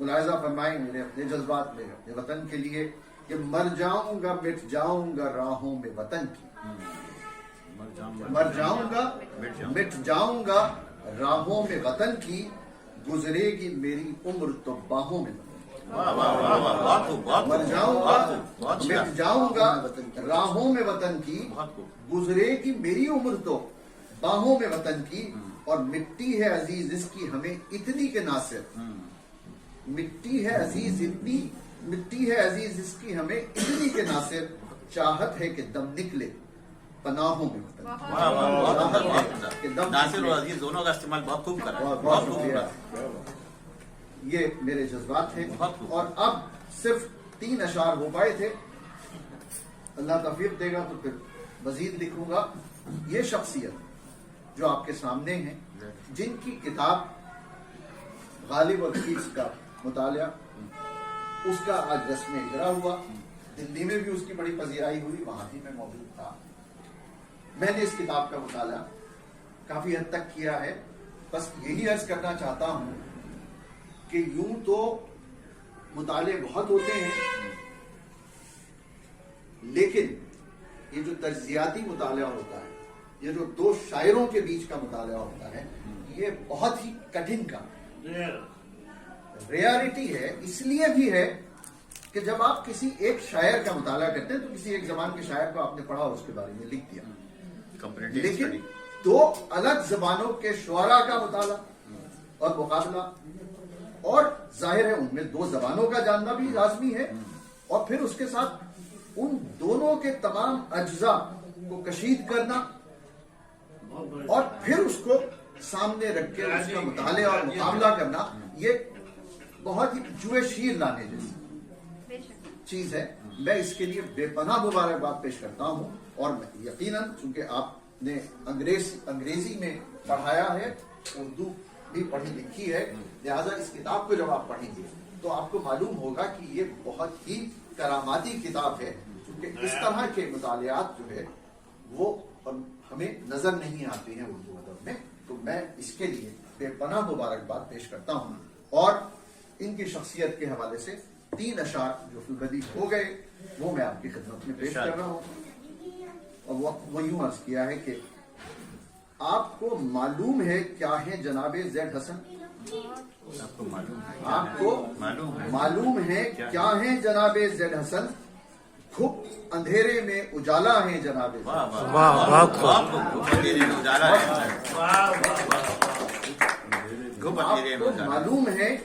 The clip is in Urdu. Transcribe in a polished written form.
ملاحظہ فرمائیں میرے اپنے جذبات میں اپنے وطن کے لیے کہ مر جاؤں گا مٹ جاؤں گا راہوں میں وطن کی، مر جاؤں گا مٹ جاؤں گا راہوں میں وطن کی، گزرے گی میری عمر تو باہوں میں مر جاؤں گا مٹ جاؤں گا راہوں میں وطن کی، گزرے گی میری عمر تو باہوں میں وطن کی، اور مٹی ہے عزیز اس کی ہمیں اتنی کے ناصر، مٹی ہے عزیز اتنی، مٹی ہے عزیز اس کی ہمیں اتنی کے ناصر، چاہت ہے کہ دم نکلے پناہوں میں وطن کی۔ چاہت ہے کہ دم ناصر اور عزیز دونوں کا استعمال بہت خوب کرا، بہت بہت خوب شکریہ۔ کرا۔ یہ میرے جذبات ہیں، اور اب صرف 3 اشعار ہو پائے تھے، اللہ توفیق دے گا تو پھر مزید لکھوں گا۔ یہ شخصیت جو آپ کے سامنے ہیں، جن کی کتاب غالب اور حفیظ کا مطالعہ، اس کا آج رسم اجرا ہوا، دلی میں بھی اس کی بڑی پذیرائی ہوئی، وہاں بھی میں موجود تھا۔ میں نے اس کتاب کا مطالعہ کافی حد تک کیا ہے، بس یہی عرض کرنا چاہتا ہوں کہ یوں تو مطالعے بہت ہوتے ہیں، لیکن یہ جو تجزیاتی مطالعہ ہوتا ہے، یہ جو 2 شاعروں کے بیچ کا مطالعہ ہوتا ہے، یہ بہت ہی کٹھن کا ریئلٹی ہے۔ اس لیے بھی ہے کہ جب آپ کسی ایک شاعر کا مطالعہ کرتے ہیں تو کسی ایک زبان کے شاعر کو آپ نے پڑھا اور اس کے بارے میں لکھ دیا، لیکن 2 الگ زبانوں کے شعراء کا مطالعہ اور مقابلہ، اور ظاہر ہے ان میں 2 زبانوں کا جاننا بھی لازمی ہے، اور پھر اس کے ساتھ ان دونوں کے تمام اجزاء کو کشید کرنا، اور پھر اس کو سامنے رکھ کے اس کا مطالعہ اور مقابلہ کرنا، یہ بہت ہی جوئے شیر لانے جیسی چیز ہے۔ میں اس کے لیے بے پناہ مبارکباد پیش کرتا ہوں، اور یقیناً چونکہ آپ نے انگریزی میں پڑھایا ہے، اردو بھی پڑھی لکھی ہے، لہذا اس کتاب کو جب آپ پڑھیں گے تو آپ کو معلوم ہوگا کہ یہ بہت ہی کراماتی کتاب ہے، کیونکہ اس طرح کے مطالعات جو ہے وہ ہمیں نظر نہیں آتے ہیں اردو ادب میں۔ تو میں اس کے لیے بے پناہ مبارکباد پیش کرتا ہوں، اور ان کی شخصیت کے حوالے سے 3 اشعار جو فی البدیہہ ہو گئے وہ میں آپ کی خدمت میں پیش کر رہا ہوں، اور وہ یوں عرض کیا ہے کہ آپ کو معلوم ہے کیا ہے جناب زید حسن، آپ کو معلوم ہے کیا ہے جناب زید حسن، گھپ اندھیرے میں اجالا ہے جناب زید حسن۔ آپ کو معلوم ہے